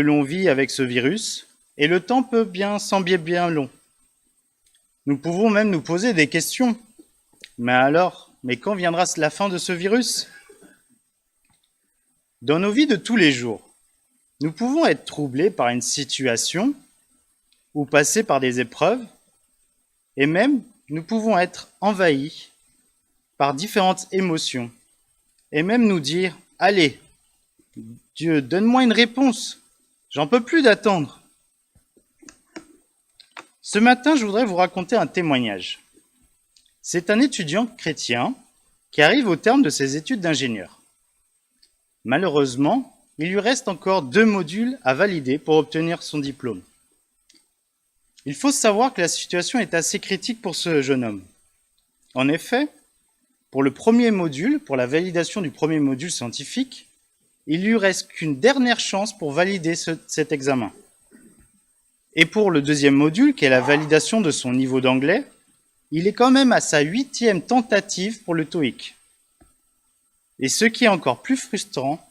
l'on vit avec ce virus, et le temps peut bien sembler bien long. Nous pouvons même nous poser des questions. Mais quand viendra la fin de ce virus? Dans nos vies de tous les jours, nous pouvons être troublés par une situation ou passer par des épreuves, et même nous pouvons être envahis par différentes émotions, et même nous dire « Allez, Dieu, donne-moi une réponse, j'en peux plus d'attendre ». Ce matin, je voudrais vous raconter un témoignage. C'est un étudiant chrétien qui arrive au terme de ses études d'ingénieur. Malheureusement, il lui reste encore 2 modules à valider pour obtenir son diplôme. Il faut savoir que la situation est assez critique pour ce jeune homme. En effet, pour le premier module, pour la validation du premier module scientifique, il lui reste qu'une dernière chance pour valider cet examen. Et pour le deuxième module, qui est la validation de son niveau d'anglais, il est quand même à sa 8e tentative pour le TOEIC. Et ce qui est encore plus frustrant,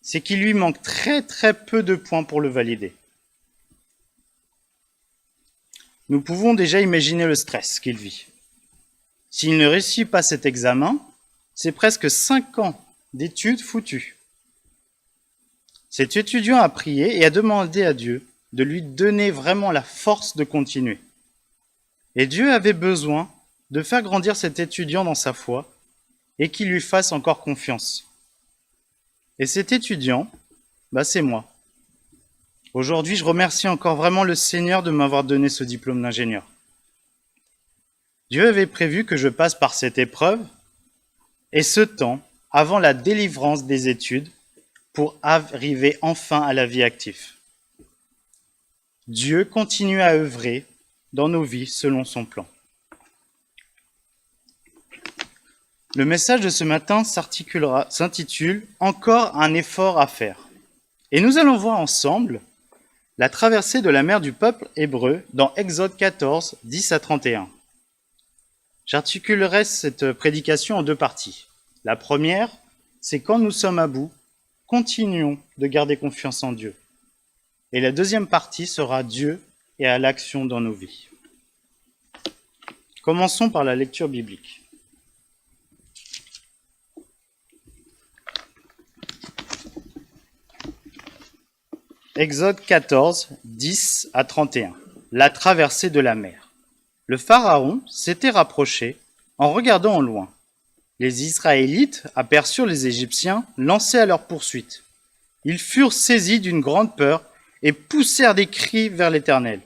c'est qu'il lui manque très peu de points pour le valider. Nous pouvons déjà imaginer le stress qu'il vit. S'il ne réussit pas cet examen, c'est presque 5 ans d'études foutues. Cet étudiant a prié et a demandé à Dieu de lui donner vraiment la force de continuer. Et Dieu avait besoin de faire grandir cet étudiant dans sa foi et qu'il lui fasse encore confiance. Et cet étudiant, c'est moi. Aujourd'hui, je remercie encore vraiment le Seigneur de m'avoir donné ce diplôme d'ingénieur. Dieu avait prévu que je passe par cette épreuve et ce temps avant la délivrance des études pour arriver enfin à la vie active. Dieu continue à œuvrer dans nos vies selon son plan. Le message de ce matin s'intitule « Encore un effort à faire ». Et nous allons voir ensemble la traversée de la mer du peuple hébreu dans Exode 14, 10 à 31. J'articulerai cette prédication en 2 parties. La première, c'est quand nous sommes à bout, continuons de garder confiance en Dieu. Et la deuxième partie sera Dieu et à l'action dans nos vies. Commençons par la lecture biblique. Exode 14, 10 à 31. La traversée de la mer. Le Pharaon s'était rapproché en regardant au loin. Les Israélites aperçurent les Égyptiens lancés à leur poursuite. Ils furent saisis d'une grande peur et poussèrent des cris vers l'Éternel.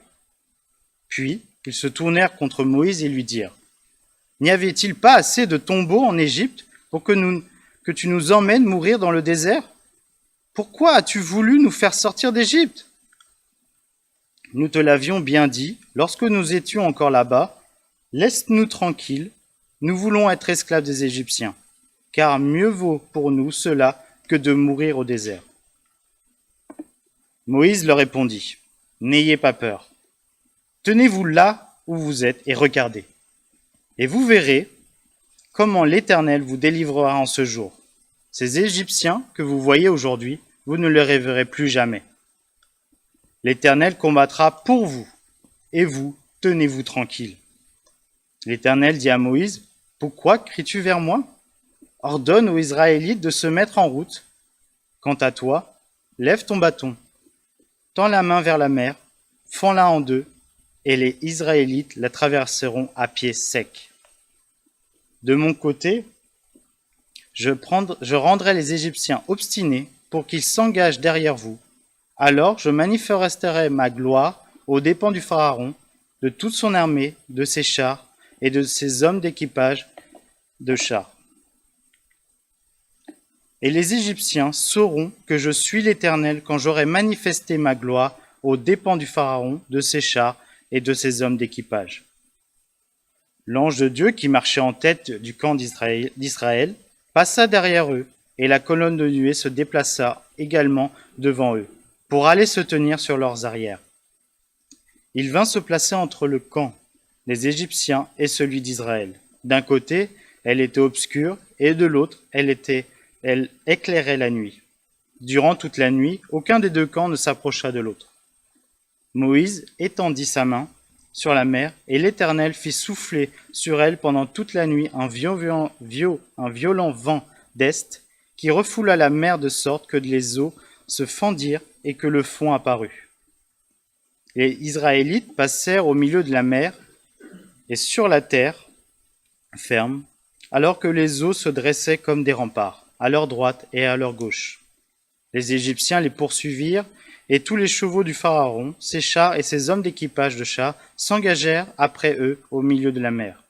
Puis, ils se tournèrent contre Moïse et lui dirent « N'y avait-il pas assez de tombeaux en Égypte pour que tu nous emmènes mourir dans le désert ? Pourquoi as-tu voulu nous faire sortir d'Égypte ? Nous te l'avions bien dit lorsque nous étions encore là-bas, laisse-nous tranquilles, nous voulons être esclaves des Égyptiens, car mieux vaut pour nous cela que de mourir au désert. » Moïse leur répondit, « N'ayez pas peur, tenez-vous là où vous êtes et regardez, et vous verrez comment l'Éternel vous délivrera en ce jour. Ces Égyptiens que vous voyez aujourd'hui, vous ne les reverrez plus jamais. L'Éternel combattra pour vous, et vous, tenez-vous tranquille. » L'Éternel dit à Moïse, « Pourquoi cries-tu vers moi ? Ordonne aux Israélites de se mettre en route. Quant à toi, lève ton bâton, tends la main vers la mer, fends-la en 2, et les Israélites la traverseront à pied sec. De mon côté, je rendrai les Égyptiens obstinés pour qu'ils s'engagent derrière vous. Alors je manifesterai ma gloire aux dépens du Pharaon, de toute son armée, de ses chars et de ses hommes d'équipage de chars. Et les Égyptiens sauront que je suis l'Éternel quand j'aurai manifesté ma gloire aux dépens du Pharaon, de ses chars et de ses hommes d'équipage. » L'ange de Dieu qui marchait en tête du camp d'Israël passa derrière eux, et la colonne de nuée se déplaça également devant eux, pour aller se tenir sur leurs arrières. Il vint se placer entre le camp des Égyptiens et celui d'Israël. D'un côté, elle était obscure, et de l'autre, elle éclairait la nuit. Durant toute la nuit, aucun des deux camps ne s'approcha de l'autre. Moïse étendit sa main sur la mer, et l'Éternel fit souffler sur elle pendant toute la nuit un violent vent d'est, qui refoula la mer de sorte que les eaux se fendirent et que le fond apparut. Les Israélites passèrent au milieu de la mer et sur la terre ferme, alors que les eaux se dressaient comme des remparts, à leur droite et à leur gauche. Les Égyptiens les poursuivirent, et tous les chevaux du Pharaon, ses chars et ses hommes d'équipage de chars s'engagèrent après eux au milieu de la mer.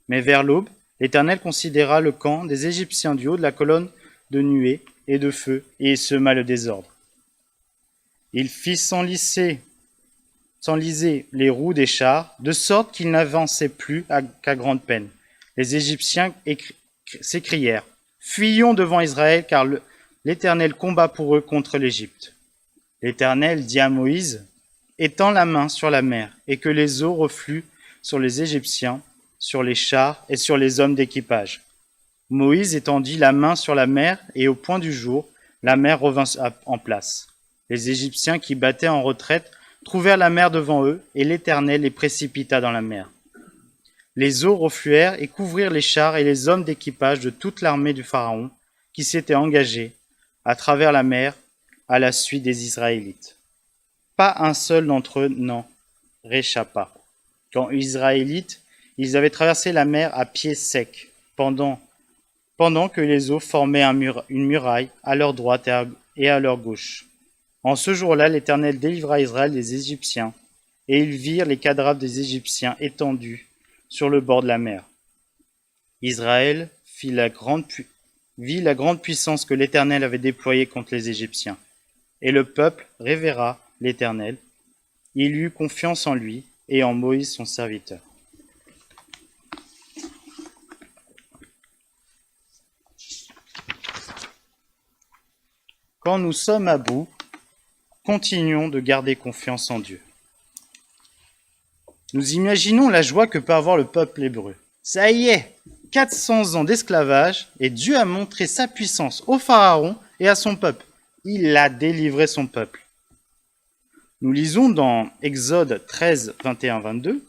Mais vers l'aube, l'Éternel considéra le camp des Égyptiens du haut de la colonne de nuée et de feu, et il sema le désordre. Il fit s'enliser les roues des chars, de sorte qu'ils n'avançaient plus qu'à grande peine. Les Égyptiens s'écrièrent : « Fuyons devant Israël, car l'Éternel combat pour eux contre l'Égypte. » L'Éternel dit à Moïse : « Étends la main sur la mer, et que les eaux refluent sur les Égyptiens, sur les chars et sur les hommes d'équipage. » Moïse étendit la main sur la mer, et au point du jour, la mer revint en place. Les Égyptiens qui battaient en retraite trouvèrent la mer devant eux, et l'Éternel les précipita dans la mer. Les eaux refluèrent et couvrirent les chars et les hommes d'équipage de toute l'armée du Pharaon, qui s'était engagée à travers la mer à la suite des Israélites. Pas un seul d'entre eux n'en réchappa. Quand Israélites, ils avaient traversé la mer à pied sec, pendant que les eaux formaient une muraille à leur droite et à leur gauche. En ce jour-là, l'Éternel délivra Israël des Égyptiens, et ils virent les cadavres des Égyptiens étendus sur le bord de la mer. Israël vit la grande puissance que l'Éternel avait déployée contre les Égyptiens. Et le peuple révéra l'Éternel. Il eut confiance en lui et en Moïse son serviteur. Quand nous sommes à bout, continuons de garder confiance en Dieu. Nous imaginons la joie que peut avoir le peuple hébreu. Ça y est, 400 ans d'esclavage, et Dieu a montré sa puissance au Pharaon et à son peuple. Il a délivré son peuple. Nous lisons dans Exode 13, 21-22,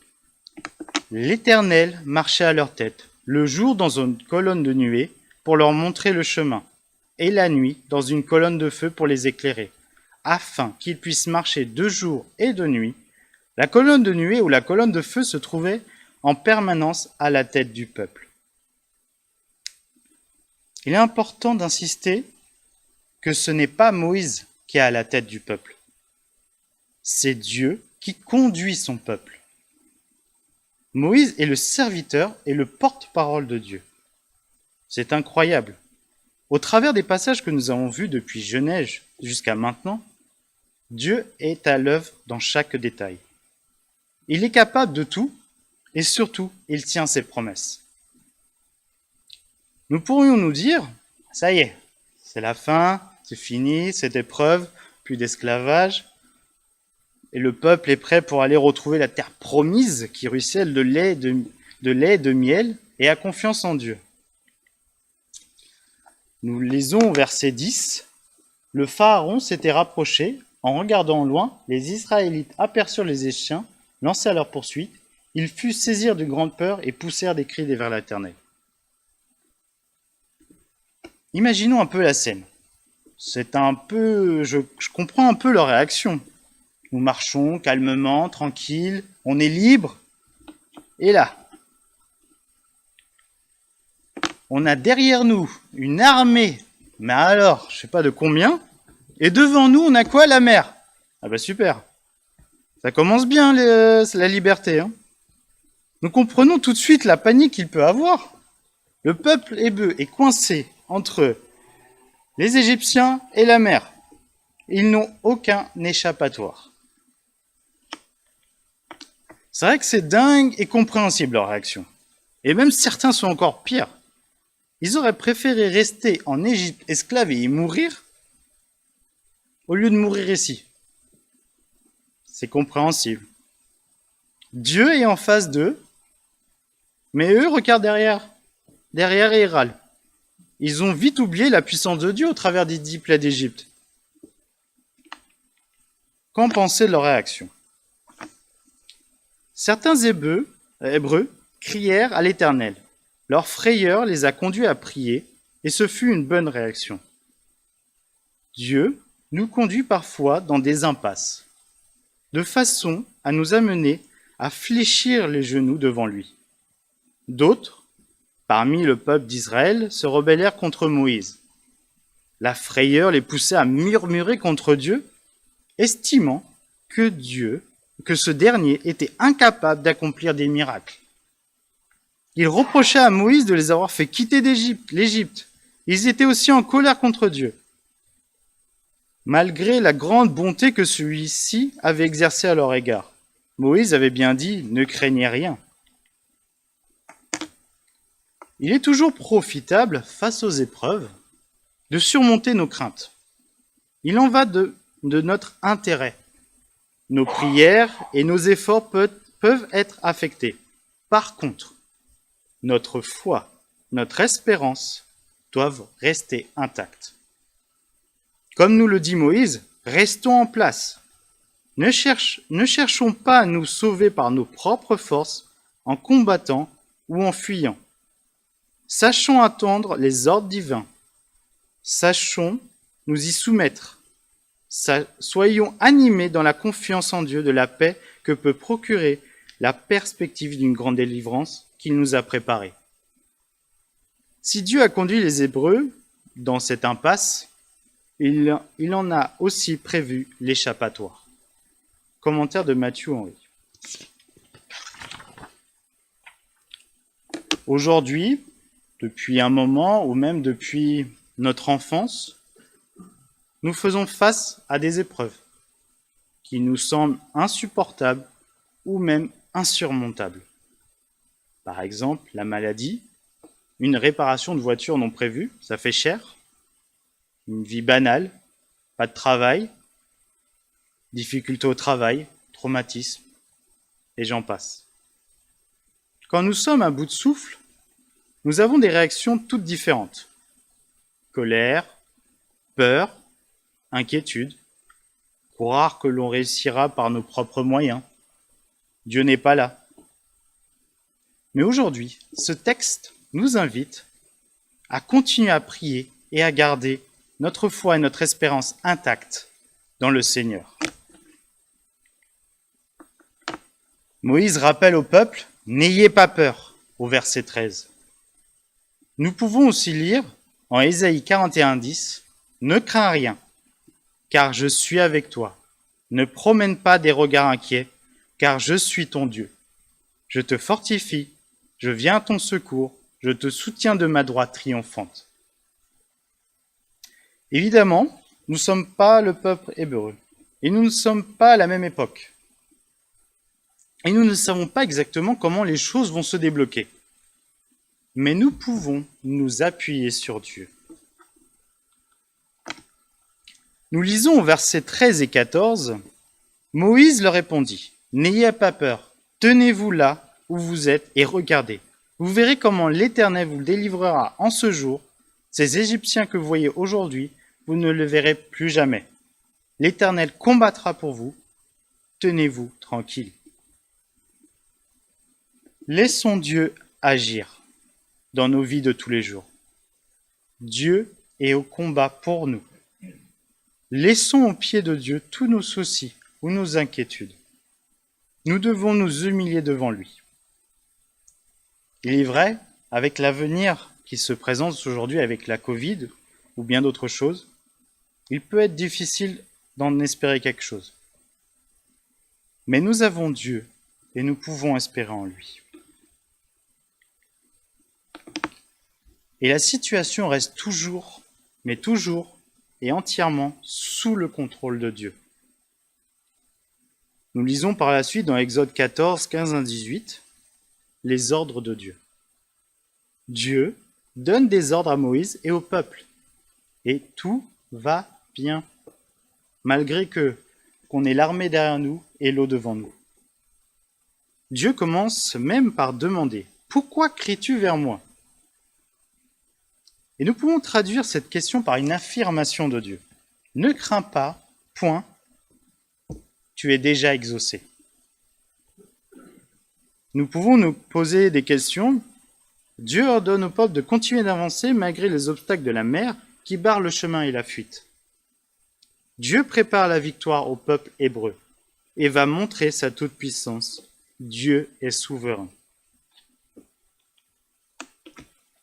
« L'Éternel marchait à leur tête, le jour dans une colonne de nuée pour leur montrer le chemin, et la nuit dans une colonne de feu pour les éclairer, afin qu'ils puissent marcher de jour et de nuit. La colonne de nuée ou la colonne de feu se trouvait en permanence à la tête du peuple. » Il est important d'insister que ce n'est pas Moïse qui est à la tête du peuple. C'est Dieu qui conduit son peuple. Moïse est le serviteur et le porte-parole de Dieu. C'est incroyable. Au travers des passages que nous avons vus depuis Genèse jusqu'à maintenant, Dieu est à l'œuvre dans chaque détail. Il est capable de tout et surtout, il tient ses promesses. Nous pourrions nous dire, ça y est, c'est la fin, c'est fini, cette épreuve, plus d'esclavage. Et le peuple est prêt pour aller retrouver la terre promise qui ruisselle de lait et de miel et a confiance en Dieu. Nous lisons au verset 10. « Le Pharaon s'était rapproché. En regardant au loin, les Israélites aperçurent les Égyptiens, lancés à leur poursuite. Ils furent saisis de grande peur et poussèrent des cris vers l'Éternel. » Imaginons un peu la scène. Je comprends un peu leur réaction. Nous marchons calmement, tranquille, on est libre. Et là, on a derrière nous une armée, mais alors, je sais pas de combien, et devant nous, on a quoi? La mer. Ah bah super. Ça commence bien, la liberté. Hein. Nous comprenons tout de suite la panique qu'il peut avoir. Le peuple hébreu est coincé entre les Égyptiens et la mer. Ils n'ont aucun échappatoire. C'est vrai que c'est dingue et compréhensible leur réaction. Et même certains sont encore pires. Ils auraient préféré rester en Égypte esclaves et y mourir au lieu de mourir ici. C'est compréhensible. Dieu est en face d'eux, mais eux regardent derrière. Derrière et ils râlent. Ils ont vite oublié la puissance de Dieu au travers des 10 plaies d'Égypte. Qu'en penser de leur réaction? Certains Hébreux crièrent à l'Éternel. Leur frayeur les a conduits à prier, et ce fut une bonne réaction. Dieu nous conduit parfois dans des impasses, de façon à nous amener à fléchir les genoux devant lui. D'autres, parmi le peuple d'Israël, se rebellèrent contre Moïse. La frayeur les poussait à murmurer contre Dieu, estimant que ce dernier était incapable d'accomplir des miracles. Ils reprochaient à Moïse de les avoir fait quitter l'Égypte. Ils étaient aussi en colère contre Dieu, malgré la grande bonté que celui-ci avait exercée à leur égard. Moïse avait bien dit « Ne craignez rien ». Il est toujours profitable, face aux épreuves, de surmonter nos craintes. Il en va de notre intérêt. Nos prières et nos efforts peuvent être affectés. Par contre, notre foi, notre espérance doivent rester intactes. Comme nous le dit Moïse, restons en place. Ne cherchons pas à nous sauver par nos propres forces en combattant ou en fuyant. Sachons attendre les ordres divins. Sachons nous y soumettre. Soyons animés dans la confiance en Dieu de la paix que peut procurer la perspective d'une grande délivrance qu'il nous a préparée. Si Dieu a conduit les Hébreux dans cette impasse, il en a aussi prévu l'échappatoire. Commentaire de Mathieu Henry. Aujourd'hui, depuis un moment ou même depuis notre enfance, nous faisons face à des épreuves qui nous semblent insupportables ou même insurmontables. Par exemple, la maladie, une réparation de voiture non prévue, ça fait cher, une vie banale, pas de travail, difficultés au travail, traumatisme, et j'en passe. Quand nous sommes à bout de souffle, nous avons des réactions toutes différentes. Colère, peur, inquiétude, croire que l'on réussira par nos propres moyens. Dieu n'est pas là. Mais aujourd'hui, ce texte nous invite à continuer à prier et à garder notre foi et notre espérance intactes dans le Seigneur. Moïse rappelle au peuple « N'ayez pas peur » au verset 13. Nous pouvons aussi lire en Ésaïe 41:10 « Ne crains rien, car je suis avec toi. Ne promène pas des regards inquiets, car je suis ton Dieu. Je te fortifie, je viens à ton secours, je te soutiens de ma droite triomphante. » Évidemment, nous ne sommes pas le peuple hébreu, et nous ne sommes pas à la même époque. Et nous ne savons pas exactement comment les choses vont se débloquer. Mais nous pouvons nous appuyer sur Dieu. Nous lisons au verset 13 et 14, « Moïse leur répondit, « N'ayez pas peur, tenez-vous là où vous êtes et regardez. Vous verrez comment l'Éternel vous délivrera en ce jour. Ces Égyptiens que vous voyez aujourd'hui, vous ne le verrez plus jamais. L'Éternel combattra pour vous. Tenez-vous tranquille. » Laissons Dieu agir dans nos vies de tous les jours. Dieu est au combat pour nous. Laissons au pied de Dieu tous nos soucis ou nos inquiétudes. Nous devons nous humilier devant lui. Il est vrai, avec l'avenir qui se présente aujourd'hui avec la Covid ou bien d'autres choses, il peut être difficile d'en espérer quelque chose. Mais nous avons Dieu et nous pouvons espérer en lui. Et la situation reste toujours, mais toujours et entièrement sous le contrôle de Dieu. Nous lisons par la suite dans Exode 14, 15 à 18, les ordres de Dieu. Dieu donne des ordres à Moïse et au peuple, et tout va bien, malgré qu'on ait l'armée derrière nous et l'eau devant nous. Dieu commence même par demander « Pourquoi cries-tu vers moi ?» Et nous pouvons traduire cette question par une affirmation de Dieu. Ne crains pas, point. tu es déjà exaucé. Nous pouvons nous poser des questions. Dieu ordonne au peuple de continuer d'avancer malgré les obstacles de la mer qui barrent le chemin et la fuite. Dieu prépare la victoire au peuple hébreu et va montrer sa toute-puissance. Dieu est souverain.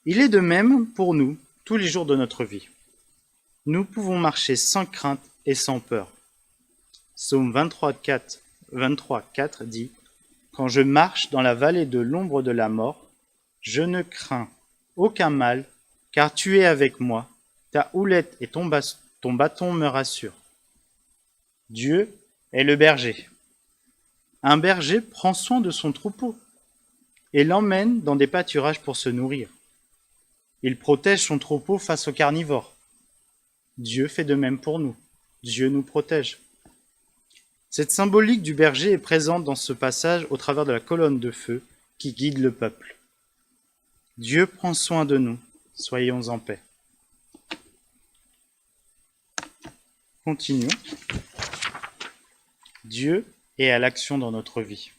Il est de même pour nous tous les jours de notre vie. Nous pouvons marcher sans crainte et sans peur. Psaume 23:4 dit « Quand je marche dans la vallée de l'ombre de la mort, je ne crains aucun mal, car tu es avec moi, ta houlette et ton bâton me rassurent. » Dieu est le berger. Un berger prend soin de son troupeau et l'emmène dans des pâturages pour se nourrir. Il protège son troupeau face aux carnivores. Dieu fait de même pour nous. Dieu nous protège. Cette symbolique du berger est présente dans ce passage au travers de la colonne de feu qui guide le peuple. Dieu prend soin de nous. Soyons en paix. Continuons. Dieu est à l'action dans notre vie.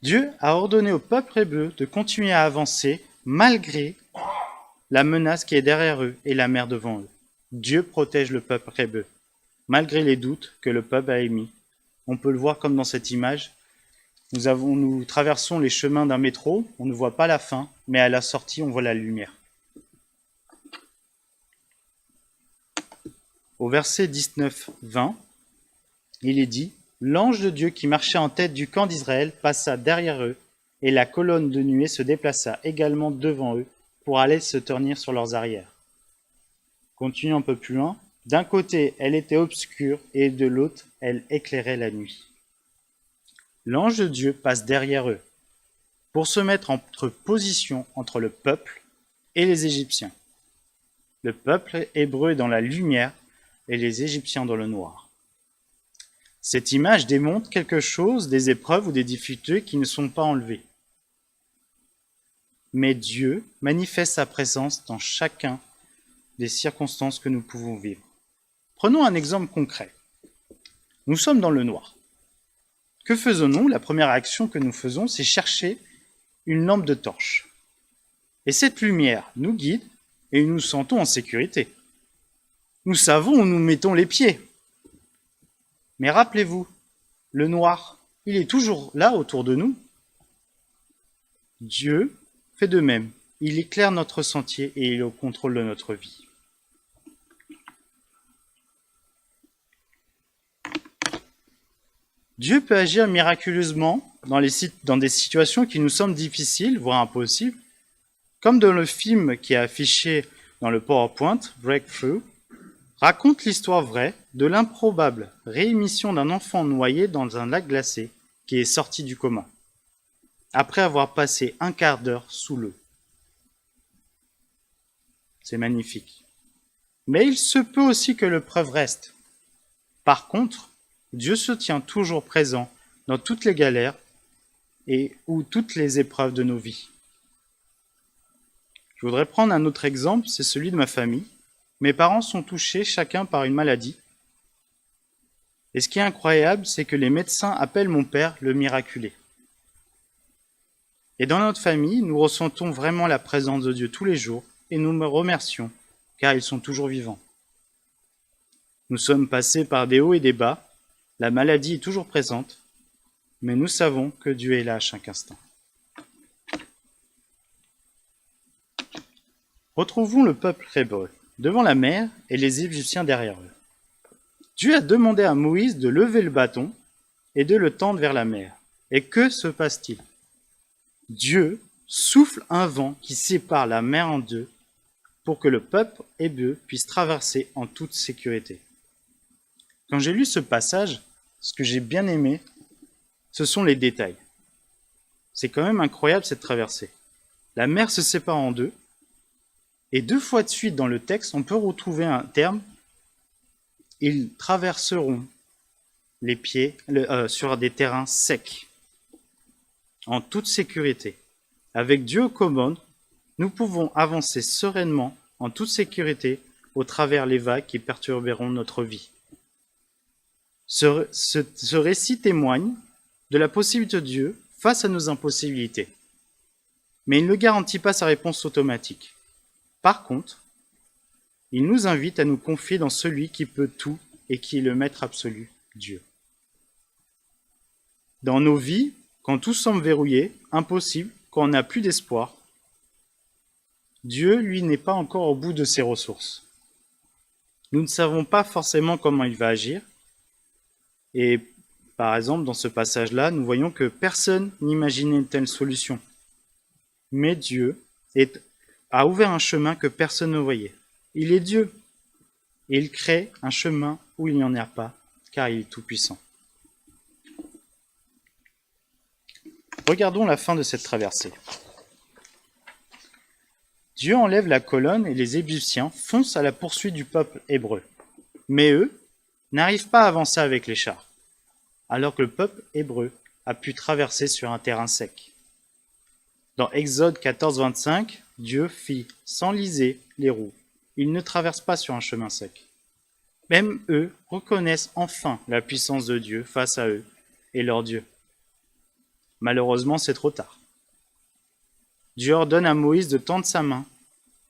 Dieu a ordonné au peuple hébreu de continuer à avancer malgré la menace qui est derrière eux et la mer devant eux. Dieu protège le peuple hébreu, malgré les doutes que le peuple a émis. On peut le voir comme dans cette image. Nous traversons les chemins d'un métro, on ne voit pas la fin, mais à la sortie, on voit la lumière. Au verset 19-20, il est dit « L'ange de Dieu qui marchait en tête du camp d'Israël passa derrière eux, et la colonne de nuée se déplaça également devant eux pour aller se tenir sur leurs arrières. » Continuons un peu plus loin. « D'un côté, elle était obscure, et de l'autre, elle éclairait la nuit. » L'ange de Dieu passe derrière eux pour se mettre en position entre le peuple et les Égyptiens. Le peuple hébreu est dans la lumière et les Égyptiens dans le noir. Cette image démontre quelque chose des épreuves ou des difficultés qui ne sont pas enlevées. Mais Dieu manifeste sa présence dans chacun des circonstances que nous pouvons vivre. Prenons un exemple concret. Nous sommes dans le noir. Que faisons-nous? La première action que nous faisons, c'est chercher une lampe de torche. Et cette lumière nous guide et nous nous sentons en sécurité. Nous savons où nous mettons les pieds. Mais rappelez-vous, le noir, il est toujours là autour de nous. Dieu fait de même. Il éclaire notre sentier et il est au contrôle de notre vie. Dieu peut agir miraculeusement dans des situations qui nous semblent difficiles, voire impossibles, comme dans le film qui est affiché dans le PowerPoint, Breakthrough, raconte l'histoire vraie de l'improbable réémission d'un enfant noyé dans un lac glacé qui est sorti du coma, après avoir passé un quart d'heure sous l'eau. C'est magnifique. Mais il se peut aussi que l'épreuve reste. Par contre, Dieu se tient toujours présent dans toutes les galères ou toutes les épreuves de nos vies. Je voudrais prendre un autre exemple, c'est celui de ma famille. Mes parents sont touchés chacun par une maladie. Et ce qui est incroyable, c'est que les médecins appellent mon père le miraculé. Et dans notre famille, nous ressentons vraiment la présence de Dieu tous les jours et nous me remercions car ils sont toujours vivants. Nous sommes passés par des hauts et des bas. La maladie est toujours présente, mais nous savons que Dieu est là à chaque instant. Retrouvons le peuple hébreu devant la mer et les Égyptiens derrière eux. Dieu a demandé à Moïse de lever le bâton et de le tendre vers la mer. Et que se passe-t-il? Dieu souffle un vent qui sépare la mer en deux pour que le peuple hébreu puisse traverser en toute sécurité. Quand j'ai lu ce passage, ce que j'ai bien aimé, ce sont les détails. C'est quand même incroyable cette traversée. La mer se sépare en deux, et 2 fois de suite dans le texte, on peut retrouver un terme. Ils traverseront les pieds sur des terrains secs, en toute sécurité. Avec Dieu aux commandes, nous pouvons avancer sereinement, en toute sécurité, au travers les vagues qui perturberont notre vie. Ce récit témoigne de la possibilité de Dieu face à nos impossibilités. Mais il ne garantit pas sa réponse automatique. Par contre, il nous invite à nous confier dans celui qui peut tout et qui est le maître absolu, Dieu. Dans nos vies, quand tout semble verrouillé, impossible, quand on n'a plus d'espoir, Dieu, lui, n'est pas encore au bout de ses ressources. Nous ne savons pas forcément comment il va agir. Et par exemple, dans ce passage-là, nous voyons que personne n'imaginait une telle solution. Mais Dieu a ouvert un chemin que personne ne voyait. Il est Dieu. Et il crée un chemin où il n'y en a pas, car il est tout-puissant. Regardons la fin de cette traversée. Dieu enlève la colonne et les Égyptiens foncent à la poursuite du peuple hébreu. Mais eux n'arrivent pas à avancer avec les chars, alors que le peuple hébreu a pu traverser sur un terrain sec. Dans Exode 14, 25, Dieu fit s'enliser les roues. Ils ne traversent pas sur un chemin sec. Même eux reconnaissent enfin la puissance de Dieu face à eux et leur Dieu. Malheureusement, c'est trop tard. Dieu ordonne à Moïse de tendre sa main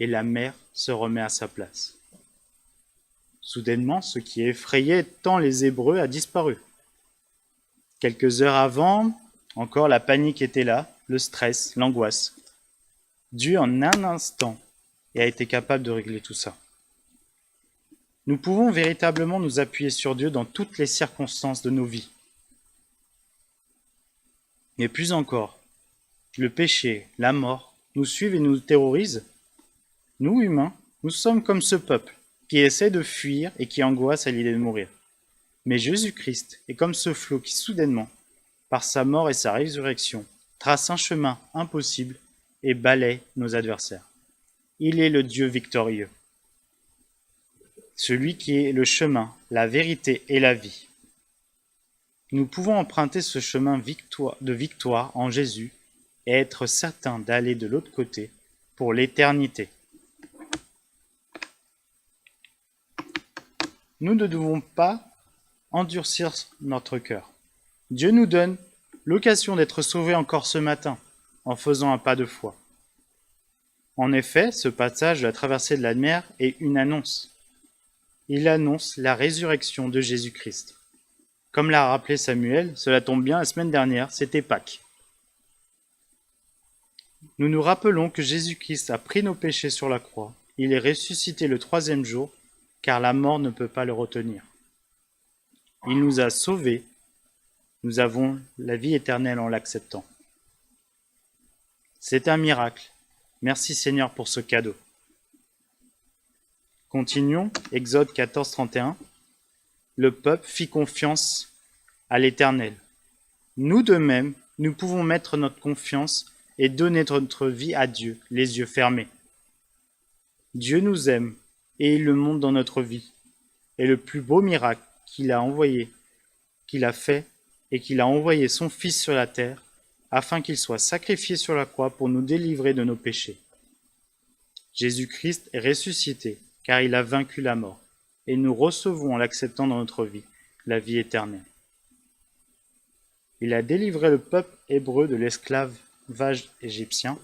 et la mer se remet à sa place. Soudainement, ce qui effrayait tant les Hébreux a disparu. Quelques heures avant, encore la panique était là, le stress, l'angoisse. Dieu en un instant a été capable de régler tout ça. Nous pouvons véritablement nous appuyer sur Dieu dans toutes les circonstances de nos vies. Mais plus encore, le péché, la mort, nous suivent et nous terrorisent. Nous, humains, nous sommes comme ce peuple qui essaie de fuir et qui angoisse à l'idée de mourir. Mais Jésus-Christ est comme ce flot qui soudainement, par sa mort et sa résurrection, trace un chemin impossible et balaie nos adversaires. Il est le Dieu victorieux, celui qui est le chemin, la vérité et la vie. Nous pouvons emprunter ce chemin de victoire en Jésus et être certains d'aller de l'autre côté pour l'éternité. Nous ne devons pas endurcir notre cœur. Dieu nous donne l'occasion d'être sauvés encore ce matin en faisant un pas de foi. En effet, ce passage de la traversée de la mer est une annonce. Il annonce la résurrection de Jésus-Christ. Comme l'a rappelé Samuel, cela tombe bien, la semaine dernière, c'était Pâques. Nous nous rappelons que Jésus-Christ a pris nos péchés sur la croix. Il est ressuscité le 3e jour, car la mort ne peut pas le retenir. Il nous a sauvés. Nous avons la vie éternelle en l'acceptant. C'est un miracle. Merci Seigneur pour ce cadeau. Continuons, Exode 14, 31. Le peuple fit confiance à l'Éternel. Nous de même, nous pouvons mettre notre confiance et donner notre vie à Dieu, les yeux fermés. Dieu nous aime et il le montre dans notre vie. Et le plus beau miracle qu'il a fait, et qu'il a envoyé son Fils sur la terre, afin qu'il soit sacrifié sur la croix pour nous délivrer de nos péchés. Jésus-Christ est ressuscité, car il a vaincu la mort, et nous recevons en l'acceptant dans notre vie, la vie éternelle. Il a délivré le peuple hébreu de l'esclavage égyptien,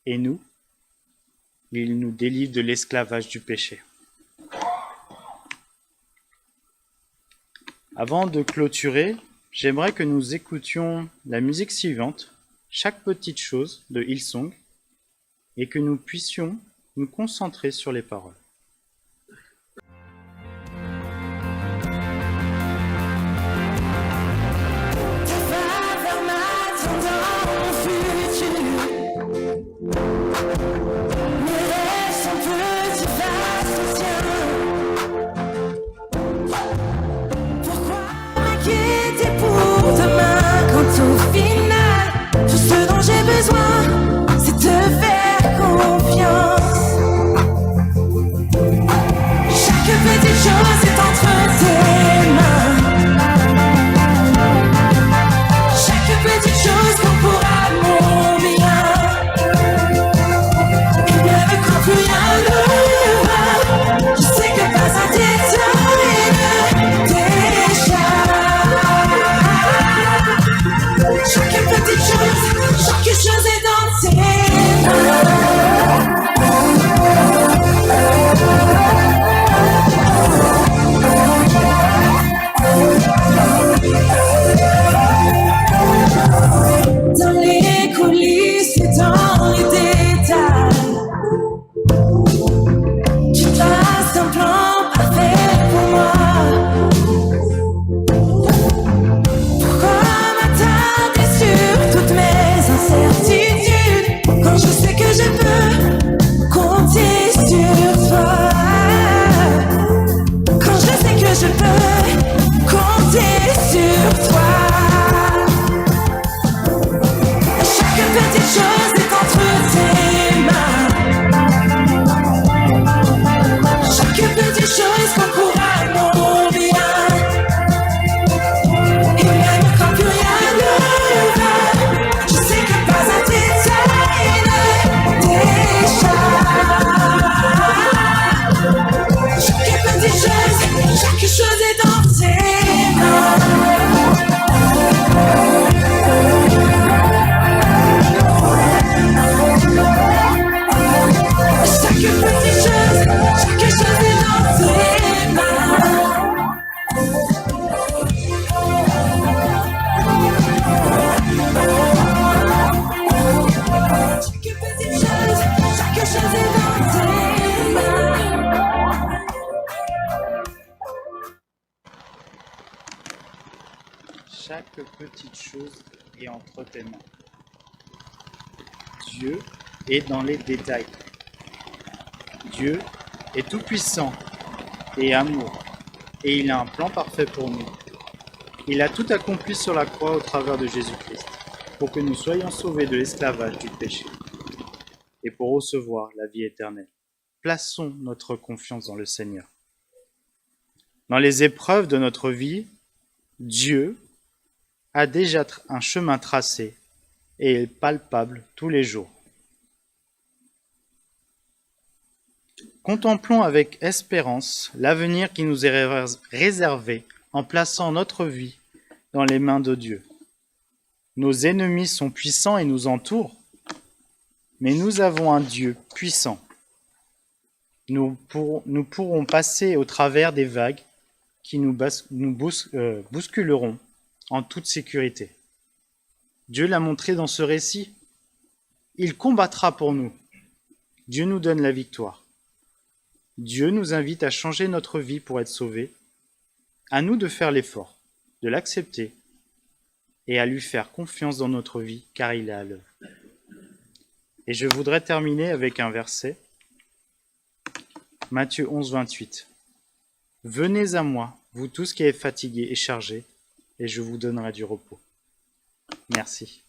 et nous, il nous délivre de l'esclavage du péché. Avant de clôturer, j'aimerais que nous écoutions la musique suivante, Chaque petite chose de Hillsong, et que nous puissions nous concentrer sur les paroles. J'ai besoin, c'est de faire confiance. chaque petite chose est entre tes mains. Dieu est dans les détails. Dieu est tout-puissant et amour, et il a un plan parfait pour nous. Il a tout accompli sur la croix au travers de Jésus-Christ, pour que nous soyons sauvés de l'esclavage du péché et pour recevoir la vie éternelle. Plaçons notre confiance dans le Seigneur. Dans les épreuves de notre vie, Dieu a déjà un chemin tracé et est palpable tous les jours. Contemplons avec espérance l'avenir qui nous est réservé en plaçant notre vie dans les mains de Dieu. Nos ennemis sont puissants et nous entourent, mais nous avons un Dieu puissant. Nous pourrons passer au travers des vagues qui nous bousculeront en toute sécurité. Dieu l'a montré dans ce récit. Il combattra pour nous. Dieu nous donne la victoire. Dieu nous invite à changer notre vie pour être sauvés. À nous de faire l'effort, de l'accepter et à lui faire confiance dans notre vie, car il est à l'œuvre. Et je voudrais terminer avec un verset. Matthieu 11, 28. « Venez à moi, vous tous qui êtes fatigués et chargés, et je vous donnerai du repos. » Merci.